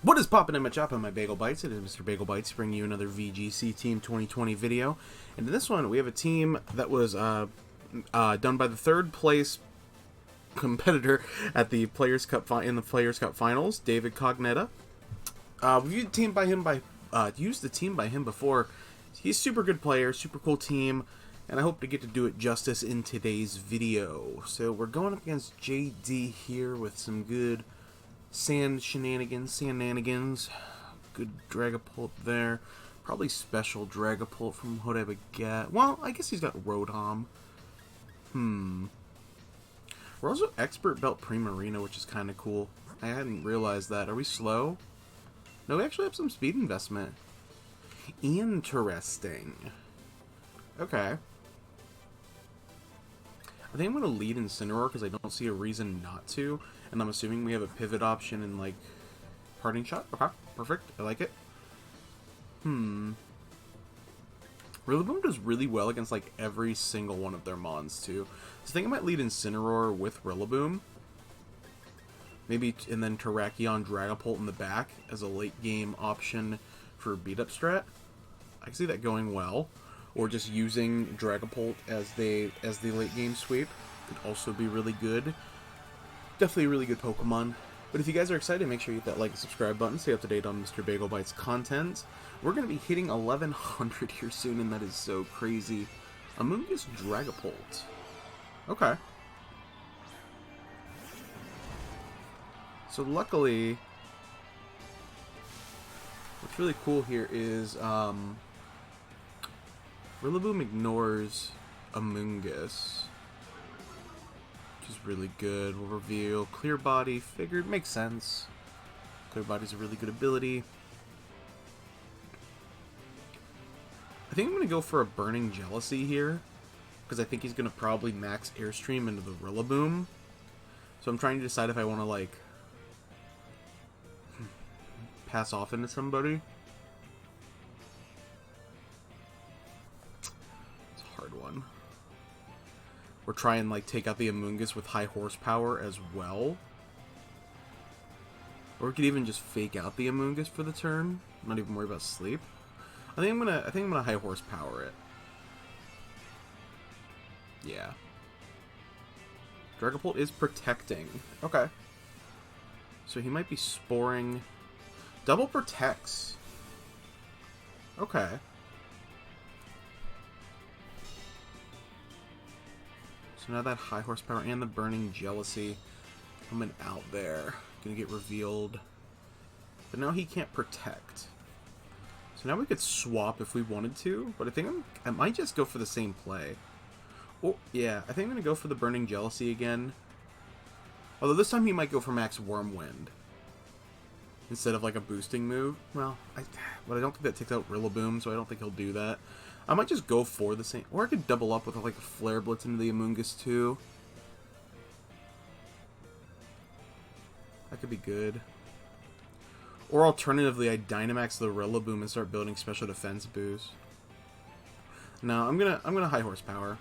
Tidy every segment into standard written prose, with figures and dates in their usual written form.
What is poppin' in my chop on my Bagel Bites? It is Mr. Bagel Bites bringing you another VGC Team 2020 video. And in this one, we have a team that was done by the third place competitor at the Players Cup in the Players Cup Finals, David Cognetta. We've used the team by him before. He's a super good player, super cool team, and I hope to get to do it justice in today's video. So we're going up against JD here with some good sand nanigans. Good Dragapult there. Probably special Dragapult from what I would get. Well, I guess he's got Rotom. We're also Expert Belt Primarina, which is kind of cool. I hadn't realized that. Are we slow? No, we actually have some speed investment. Interesting. Okay. I think I'm going to lead Incineroar because I don't see a reason not to. And I'm assuming we have a pivot option in, like, Parting Shot. Okay, perfect. I like it. Rillaboom does really well against, like, every single one of their mons, too. So I think I might lead Incineroar with Rillaboom. Maybe, and then Terrakion Dragapult in the back as a late-game option for beat-up strat. I can see that going well. Or just using Dragapult as the late-game sweep could also be really good. Definitely a really good Pokemon. But if you guys are excited, make sure you hit that like and subscribe button. Stay up to date on Mr. Bagel Bites content. We're going to be hitting 1100 here soon, and that is so crazy. Amoonguss Dragapult. Okay. So luckily, what's really cool here is Rillaboom ignores Amoonguss, which is really good. We'll reveal Clear Body. Figured, makes sense. Clear Body's a really good ability. I think I'm going to go for a Burning Jealousy here, because I think he's going to probably max Airstream into the Rillaboom. So I'm trying to decide if I want to, like, pass off into somebody. It's a hard one. Or try and, like, take out the Amoonguss with high horsepower as well. Or we could even just fake out the Amoonguss for the turn. Not even worry about sleep. I think I'm gonna high horsepower it. Yeah. Dragapult is protecting. Okay. So he might be sporing. Double protects. Okay. So now that high horsepower and the Burning Jealousy coming out there. Gonna get revealed. But now he can't protect. So now we could swap if we wanted to, but I think I might just go for the same play. Oh, yeah, I think I'm gonna go for the Burning Jealousy again. Although this time he might go for Max Wormwind instead of like a boosting move. Well, but I don't think that takes out Rillaboom, so I don't think he'll do that. I might just go for the same, or I could double up with like a Flare Blitz into the Amoonguss too. That could be good. Or alternatively, I Dynamax the Rillaboom and start building special defense boost. No, I'm gonna high horsepower.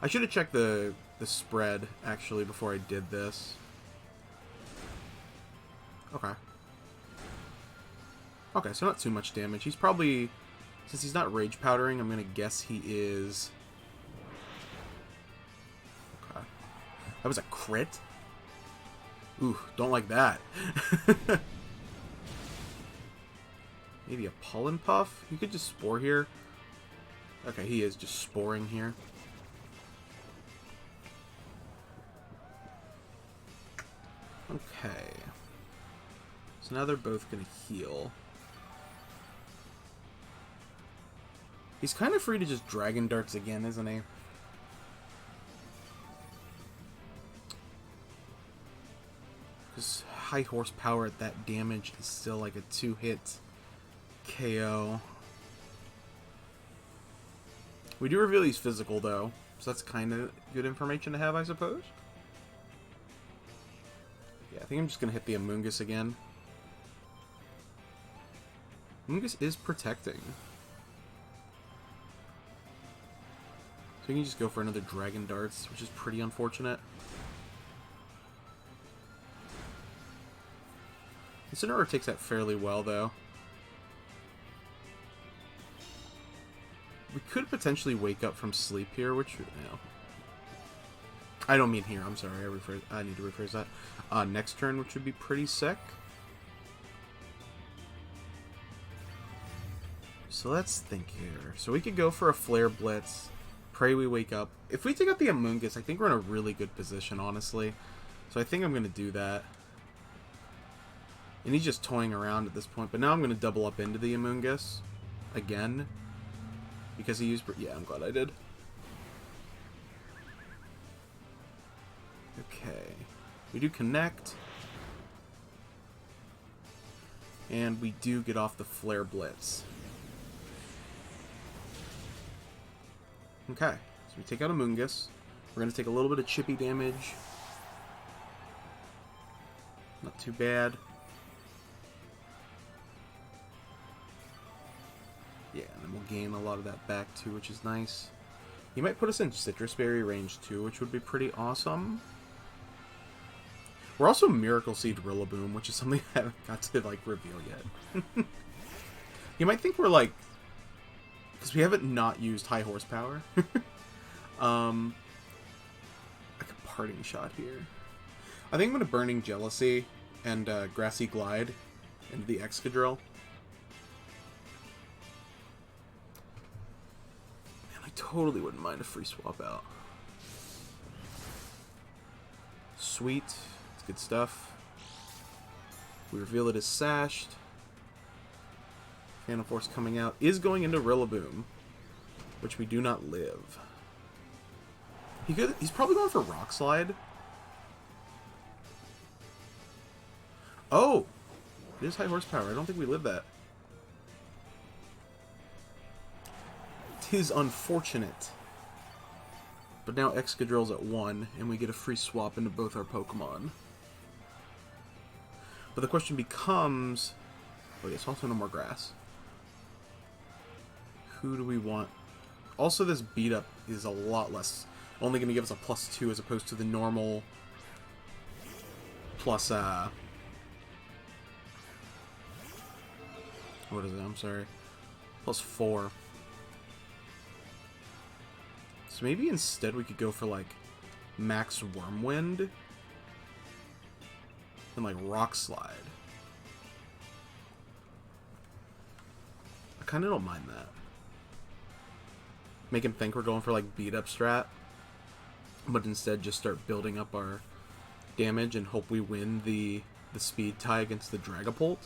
I should have checked the spread actually before I did this. Okay. Okay, so not too much damage. He's probably, since he's not Rage Powdering, I'm gonna guess he is. Okay. That was a crit? Ooh, don't like that. Maybe a Pollen Puff? You could just Spore here. Okay, he is just Sporing here. Okay. So now they're both going to heal. He's kind of free to just Dragon Darts again, isn't he? Because high horsepower at that damage is still like a 2-hit KO. We do reveal he's physical though, so that's kind of good information to have, I suppose. Yeah, I think I'm just going to hit the Amoonguss again. Amoonguss is protecting. So you can just go for another Dragon Darts, which is pretty unfortunate. Incineroar takes that fairly well, though. We could potentially wake up from sleep here, which, you know... I don't mean here, I'm sorry, I need to rephrase that. Next turn, which would be pretty sick. So let's think here. So we could go for a Flare Blitz. Pray we wake up. If we take out the Amoonguss, I think we're in a really good position, honestly. So I think I'm going to do that. And he's just toying around at this point. But now I'm going to double up into the Amoonguss. Again. Because he used... Yeah, I'm glad I did. Okay. We do connect. And we do get off the Flare Blitz. Okay. So we take out Amoonguss. We're going to take a little bit of chippy damage. Not too bad. Yeah, and then we'll gain a lot of that back too, which is nice. He might put us in Citrus Berry range too, which would be pretty awesome. We're also Miracle Seed Rillaboom, which is something I haven't got to, like, reveal yet. You might think we're, like... Because we haven't not used high horsepower. Like a parting shot here. I think I'm going to Burning Jealousy and Grassy Glide into the Excadrill. Man, I totally wouldn't mind a free swap out. Sweet. It's good stuff. We reveal it as Sashed. Phantom Force coming out is going into Rillaboom, which we do not live. He's probably going for Rock Slide. Oh! It is high horsepower. I don't think we live that. Tis unfortunate. But now Excadrill's at 1, and we get a free swap into both our Pokemon. But the question becomes... Oh, yes, also no more grass. Who do we want? Also, this beat up is a lot less. Only going to give us a +2 as opposed to the normal plus, what is it? I'm sorry. +4. So maybe instead we could go for, like, Max Wormwind and, like, Rock Slide. I kind of don't mind that. Make him think we're going for, like, beat up strat, but instead just start building up our damage and hope we win the speed tie against the Dragapult.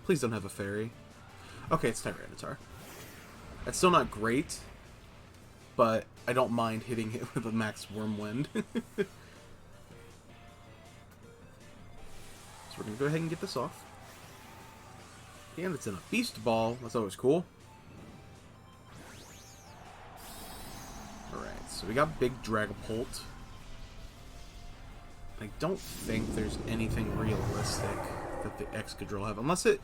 Please don't have a fairy. Okay, it's Tyranitar. That's still not great, but I don't mind hitting it with a Max Wormwind. So we're going to go ahead and get this off. And it's in a Beast Ball. That's always cool. Alright, so we got Big Dragapult. I don't think there's anything realistic that the Excadrill have. Unless it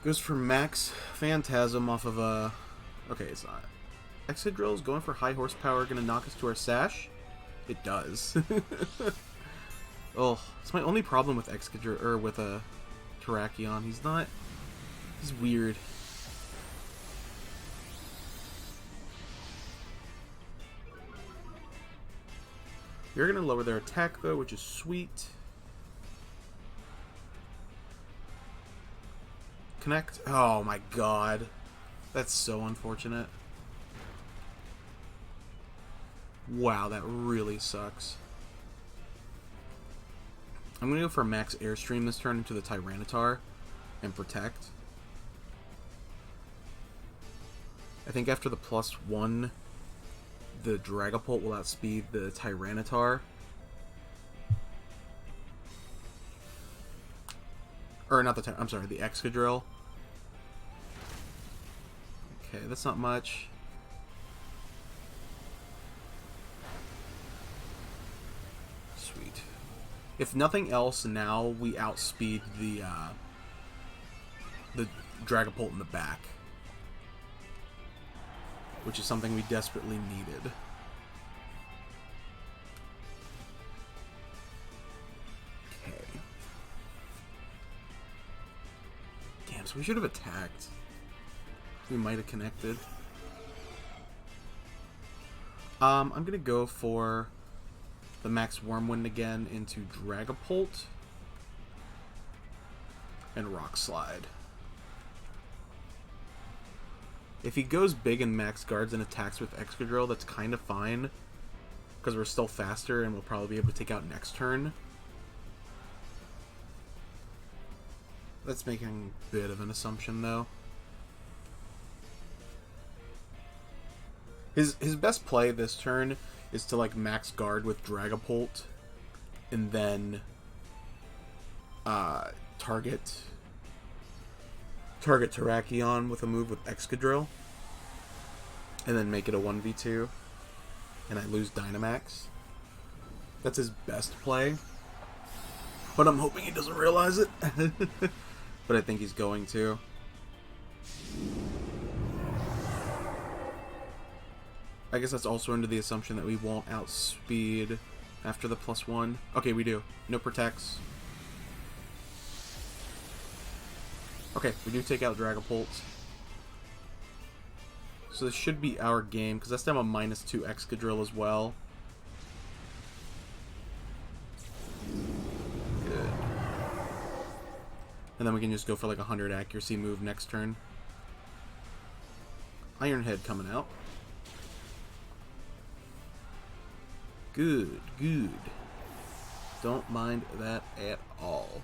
goes for Max Phantasm off of a... Okay, it's not. Excadrill is going for high horsepower, going to knock us to our Sash? It does. Oh, it's my only problem with Excadrill, or with a Terrakion. He's not... He's weird. You're going to lower their attack, though, which is sweet. Connect. Oh, my God. That's so unfortunate. Wow, that really sucks. I'm going to go for a Max Airstream this turn into the Tyranitar and Protect. I think after the +1... the Dragapult will outspeed the Tyranitar. Or not the I'm sorry, the Excadrill. Okay, that's not much. Sweet. If nothing else, now we outspeed the Dragapult in the back, which is something we desperately needed. Okay. Damn, so we should have attacked. We might have connected. I'm going to go for the Max Wormwind again into Dragapult and Rock Slide. If he goes big and max guards and attacks with Excadrill, that's kind of fine, because we're still faster and we'll probably be able to take out next turn. That's making a bit of an assumption, though. His best play this turn is to like max guard with Dragapult and then target Terrakion with a move with Excadrill and then make it a 1v2 and I lose Dynamax. That's his best play, but I'm hoping he doesn't realize it. But I think he's going to. I guess that's also under the assumption that we won't outspeed after the +1. Okay, we do. No protects. Okay, we do take out Dragapult. So this should be our game, because that's down a -2 Excadrill as well. Good. And then we can just go for like a 100 accuracy move next turn. Iron Head coming out. Good, good. Don't mind that at all.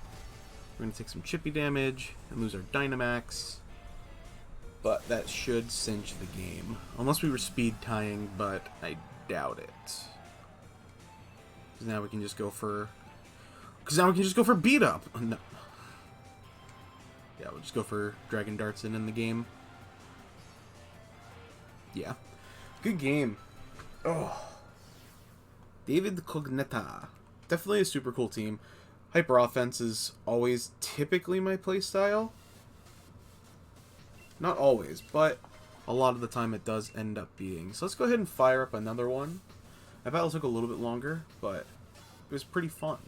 We're going to take some chippy damage and lose our Dynamax. But that should cinch the game. Unless we were speed tying, but I doubt it. Because now we can just go for... beat up! No. Yeah, we'll just go for Dragon Darts in the game. Yeah. Good game. Oh. David Cognetta. Definitely a super cool team. Hyper Offense is always typically my playstyle. Not always, but a lot of the time it does end up being. So let's go ahead and fire up another one. My battle took a little bit longer, but it was pretty fun.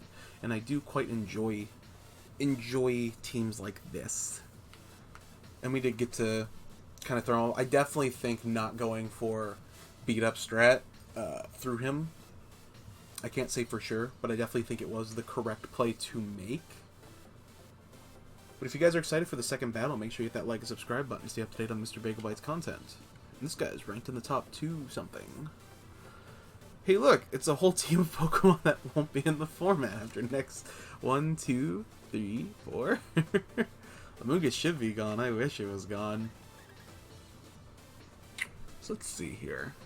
And I do quite enjoy teams like this. And we did get to kind of throw... I definitely think not going for beat up strat through him. I can't say for sure, but I definitely think it was the correct play to make. But if you guys are excited for the second battle, make sure you hit that like and subscribe button to stay up to date on Mr. Bagel Bites content. And this guy's ranked in the top 2 something. Hey look, it's a whole team of Pokemon that won't be in the format after next 1, 2, 3, 4. Amoonguss should be gone. I wish it was gone. So let's see here.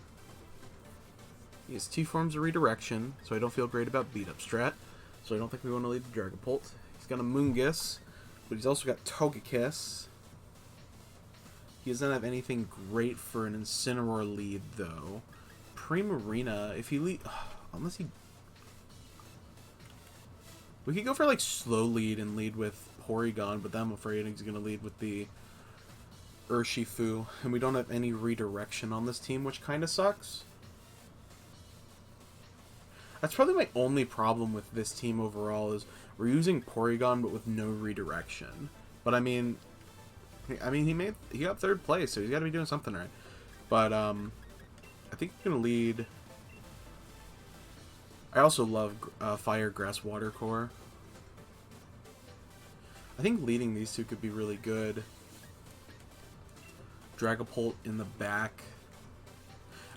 He has 2 forms of redirection, so I don't feel great about beat up strat. So I don't think we want to lead the Dragapult. He's got a Amoonguss, but he's also got Togekiss. He doesn't have anything great for an Incineroar lead, though. Primarina, if he lead... unless he... We could go for, like, slow lead and lead with Porygon, but then I'm afraid he's going to lead with the Urshifu. And we don't have any redirection on this team, which kind of sucks. That's probably my only problem with this team overall, is we're using Porygon but with no redirection. But I mean he got 3rd place, so he's got to be doing something right. But I think he's gonna lead. I also love Fire, Grass, Water Core. I think leading these 2 could be really good. Dragapult in the back.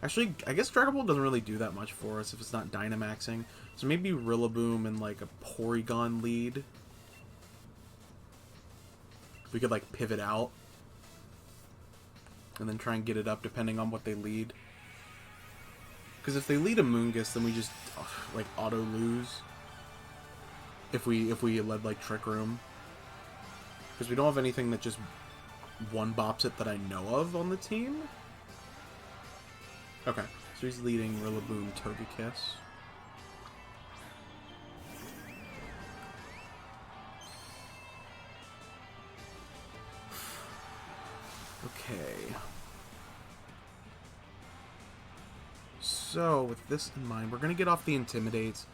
Actually, I guess Dragapult doesn't really do that much for us if it's not Dynamaxing. So maybe Rillaboom and like a Porygon lead. We could like pivot out. And then try and get it up depending on what they lead. Because if they lead a Amoonguss, then we just like auto lose. If we led like Trick Room. Because we don't have anything that just one-bops it that I know of on the team. Okay, so he's leading Rillaboom, Togekiss. Okay. So, with this in mind, we're going to get off the Intimidates,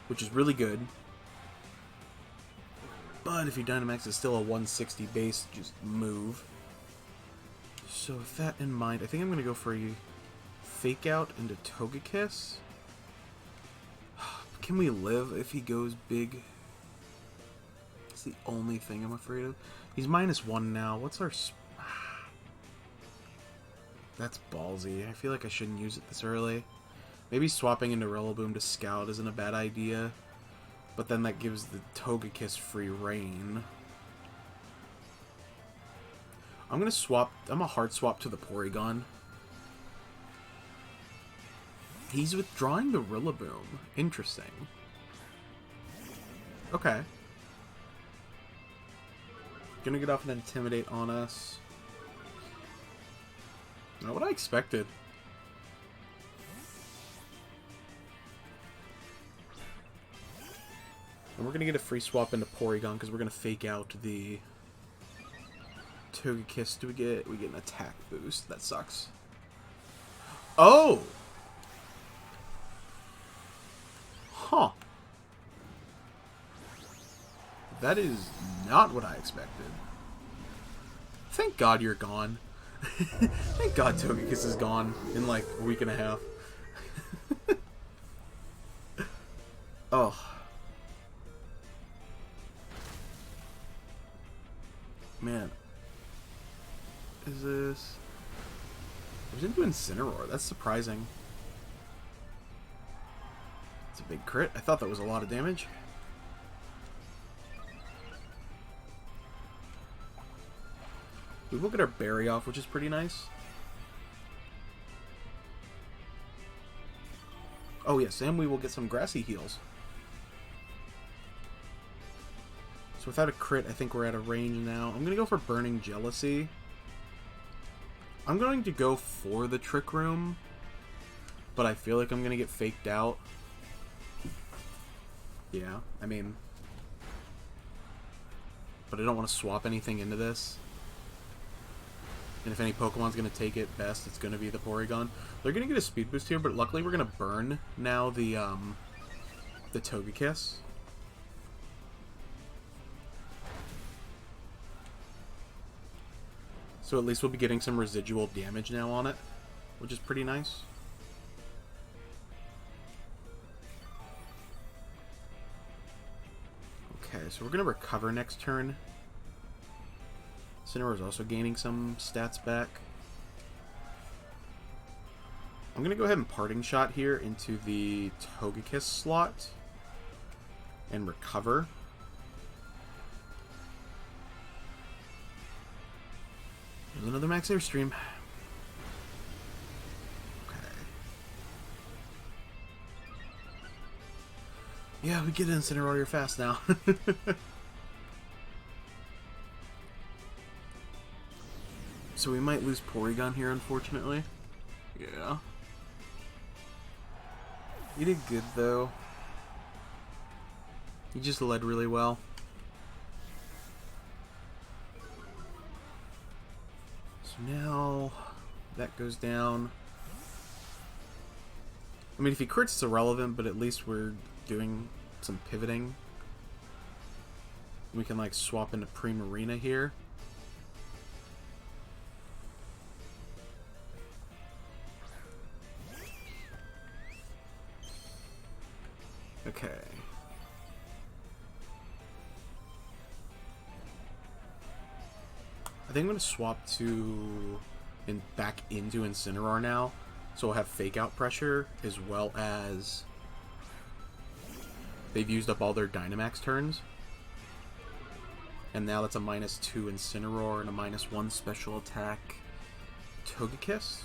which is really good. But if you Dynamax, it's still a 160 base, just move. So with that in mind, I think I'm going to go for a Fake Out into Togekiss. Can we live if he goes big? That's the only thing I'm afraid of. He's -1 now. What's our... That's ballsy. I feel like I shouldn't use it this early. Maybe swapping into Rillaboom to Scout isn't a bad idea. But then that gives the Togekiss free reign. I'm going to swap... I'm a hard swap to the Porygon. He's withdrawing the Rillaboom. Interesting. Okay. Gonna get off an Intimidate on us. Not what I expected. And we're gonna get a free swap into Porygon because we're gonna fake out the Togekiss. We get an attack boost. That sucks. Oh! Huh. That is not what I expected. Thank God you're gone. Thank God Togekiss is gone in like a week and a half. Oh. Man. Is this... I was into Incineroar. That's surprising. It's a big crit. I thought that was a lot of damage. We will get our berry off, which is pretty nice. Oh yes, and we will get some grassy heals. So without a crit, I think we're at a range now. I'm going to go for Burning Jealousy. I'm going to go for the Trick Room, but I feel like I'm going to get faked out. Yeah, I mean... But I don't want to swap anything into this. And if any Pokemon's going to take it best, it's going to be the Porygon. They're going to get a speed boost here, but luckily we're going to burn now the Togekiss. So at least we'll be getting some residual damage now on it, which is pretty nice. Okay, so we're going to recover next turn. Incineroar is also gaining some stats back. I'm going to go ahead and Parting Shot here into the Togekiss slot and recover. There's another Max Airstream. Okay. Yeah, we get Incineroar here fast now. So we might lose Porygon here, unfortunately. Yeah. You did good, though. You just led really well. So now that goes down. I mean, if he crits, it's irrelevant, but at least we're doing some pivoting. We can, like, swap into Primarina here. Okay. I think I'm going to swap to back into Incineroar now, so we'll have Fake Out pressure, as well as they've used up all their Dynamax turns. And now that's a -2 Incineroar and a -1 special attack Togekiss.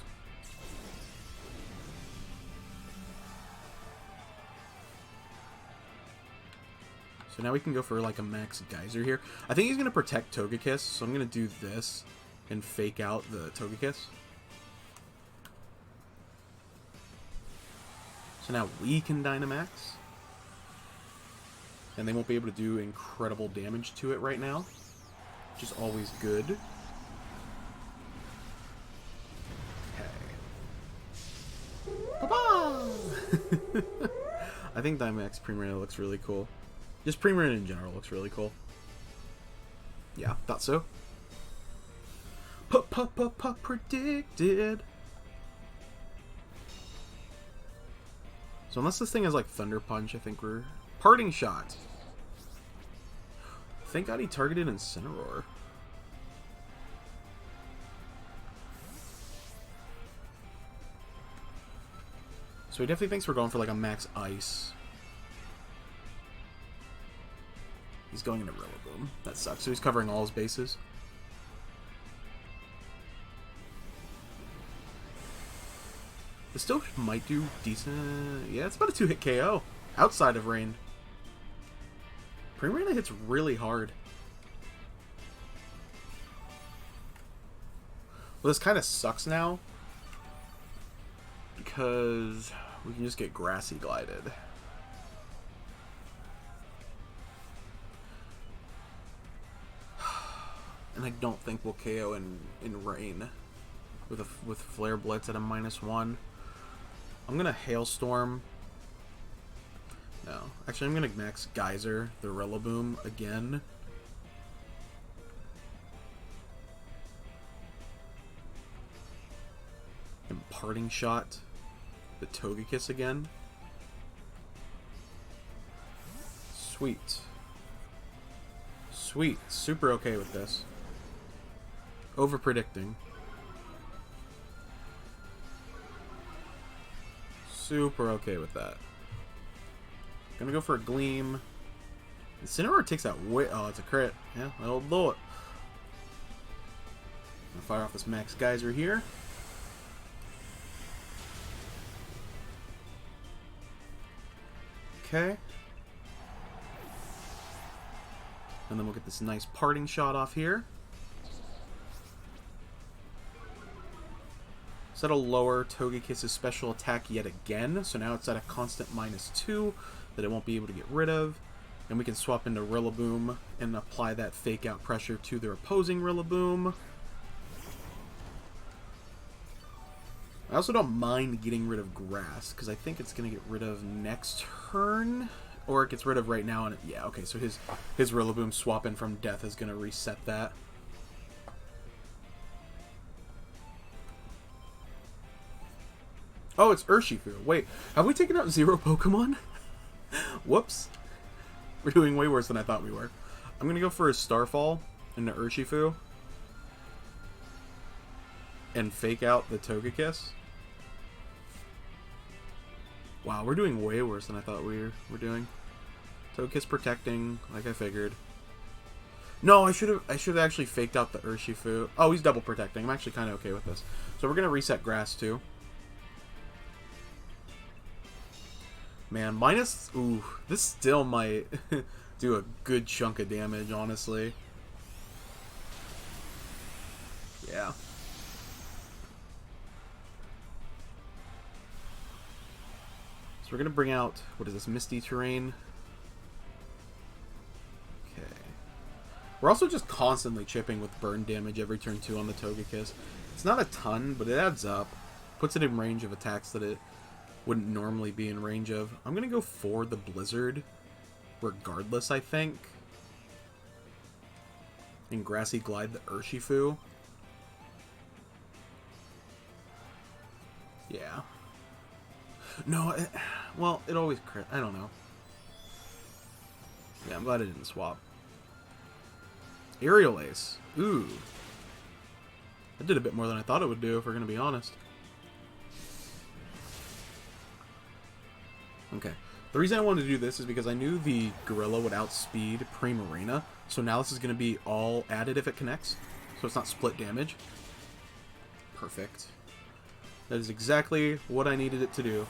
So now we can go for like a Max Geyser here. I think he's going to protect Togekiss, so I'm going to do this and fake out the Togekiss. So now we can Dynamax. And they won't be able to do incredible damage to it right now, which is always good. Okay. Bye-bye! I think Dynamax Primarina looks really cool. Just Primarina in general looks really cool. Yeah, thought so. Pup predicted. So unless this thing has like Thunder Punch, I think we're... Parting Shot. Thank God he targeted Incineroar. So he definitely thinks we're going for like a max ice. He's going into Rillaboom. That sucks. So he's covering all his bases. This still might do decent. Yeah, it's about a 2-hit KO. Outside of rain. Primarina hits really hard. Well, this kind of sucks now. Because we can just get Grassy Glided. And I don't think we'll KO in rain. With Flare Blitz at a -1. I'm gonna Hailstorm. No. Actually, I'm gonna max Geyser the Rillaboom again. And Parting Shot the Togekiss again. Sweet. Sweet. Super okay with this. Over predicting. Super okay with that. Gonna go for a Gleam. Incineroar takes that way. Oh, it's a crit. Yeah, that'll do it. Gonna fire off this Max Geyser here. Okay. And then we'll get this nice Parting Shot off here. So that'll lower Togekiss's special attack yet again. So now it's at a constant -2 that it won't be able to get rid of. And we can swap into Rillaboom and apply that fake out pressure to their opposing Rillaboom. I also don't mind getting rid of Grass, because I think it's going to get rid of next turn. Or it gets rid of right now. And yeah, okay, so his Rillaboom swapping from Death is going to reset that. Oh, it's Urshifu. Wait, have we taken out 0 Pokemon? Whoops. We're doing way worse than I thought we were. I'm going to go for a Starfall into Urshifu. And fake out the Togekiss. Wow, we're doing way worse than I thought we were doing. Togekiss protecting, like I figured. No, I should have actually faked out the Urshifu. Oh, he's double protecting. I'm actually kind of okay with this. So we're going to reset Grass too. Man, minus... Ooh, this still might do a good chunk of damage, honestly. Yeah. So we're going to bring out... What is this? Misty Terrain. Okay. We're also just constantly chipping with burn damage every turn 2 on the Togekiss. It's not a ton, but it adds up. Puts it in range of attacks that it wouldn't normally be in range of. I'm going to go for the Blizzard, regardless, I think. And Grassy Glide the Urshifu. Yeah. No, well, it always crit. I don't know. Yeah, I'm glad it didn't swap. Aerial Ace. Ooh. That did a bit more than I thought it would do, if we're going to be honest. Okay. The reason I wanted to do this is because I knew the Gorilla would outspeed Primarina, so now this is going to be all added if it connects, so it's not split damage. Perfect. That is exactly what I needed it to do.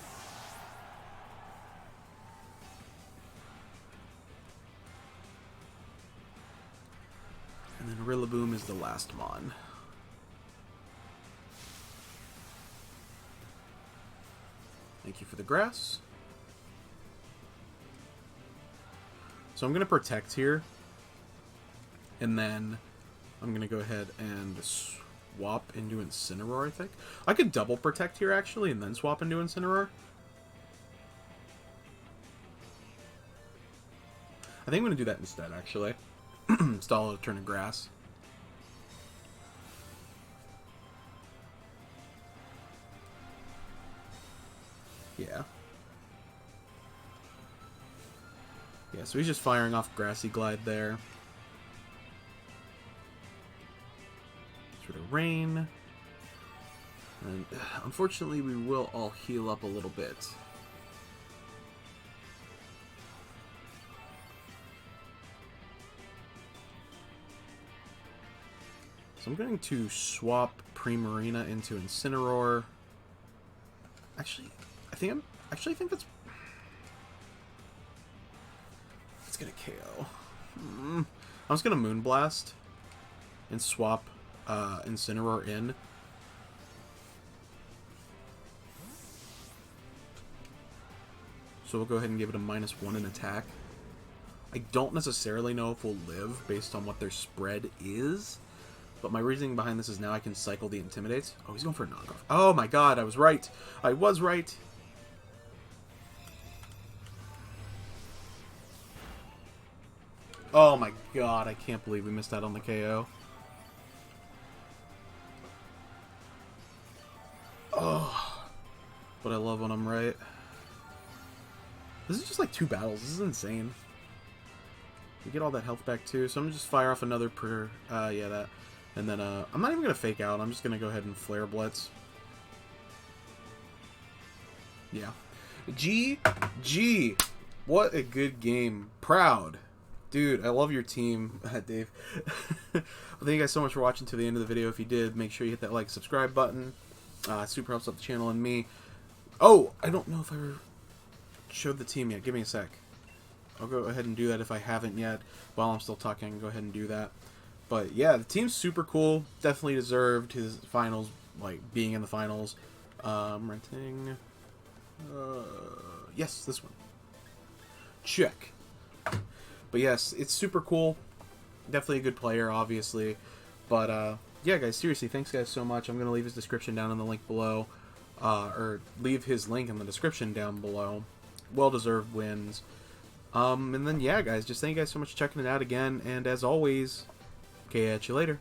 And then Rillaboom is the last mon. Thank you for the grass. So I'm going to protect here, and then I'm going to go ahead and swap into Incineroar, I think. I could double protect here, actually, and then swap into Incineroar. I think I'm going to do that instead, actually. stall a turn of grass. Yeah. Yeah, so he's just firing off Grassy Glide there. Sort of rain. And unfortunately, we will all heal up a little bit. So I'm going to swap Primarina into Incineroar. Actually, I think that's gonna KO. I'm just gonna Moonblast and swap Incineroar in. So we'll go ahead and give it a -1 in attack. I don't necessarily know if we'll live based on what their spread is, but my reasoning behind this is now I can cycle the Intimidates. Oh, he's going for a knockoff. Oh my god, I was right. I was right. Oh my god, I can't believe we missed out on the KO. Oh, but I love when I'm right. This is just like 2 battles. This is insane. We get all that health back too, so I'm gonna just fire off another yeah, that. And then I'm not even gonna fake out. I'm just gonna go ahead and Flare Blitz. Yeah. GG. What a good game. Proud. Dude, I love your team, Dave. Well, thank you guys so much for watching to the end of the video. If you did, make sure you hit that like, subscribe button. Super helps out the channel and me. Oh, I don't know if I ever showed the team yet. Give me a sec. I'll go ahead and do that if I haven't yet. While I'm still talking, I can go ahead and do that. But yeah, the team's super cool. Definitely deserved his finals, like being in the finals. Renting. Yes, this one. Check. But yes, it's super cool. Definitely a good player, obviously. But yeah, guys, seriously, thanks guys so much. I'm going to leave his description down in the link below. Or leave his link in the description down below. Well-deserved wins. And then, yeah, guys, just thank you guys so much for checking it out again. And as always, catch you later.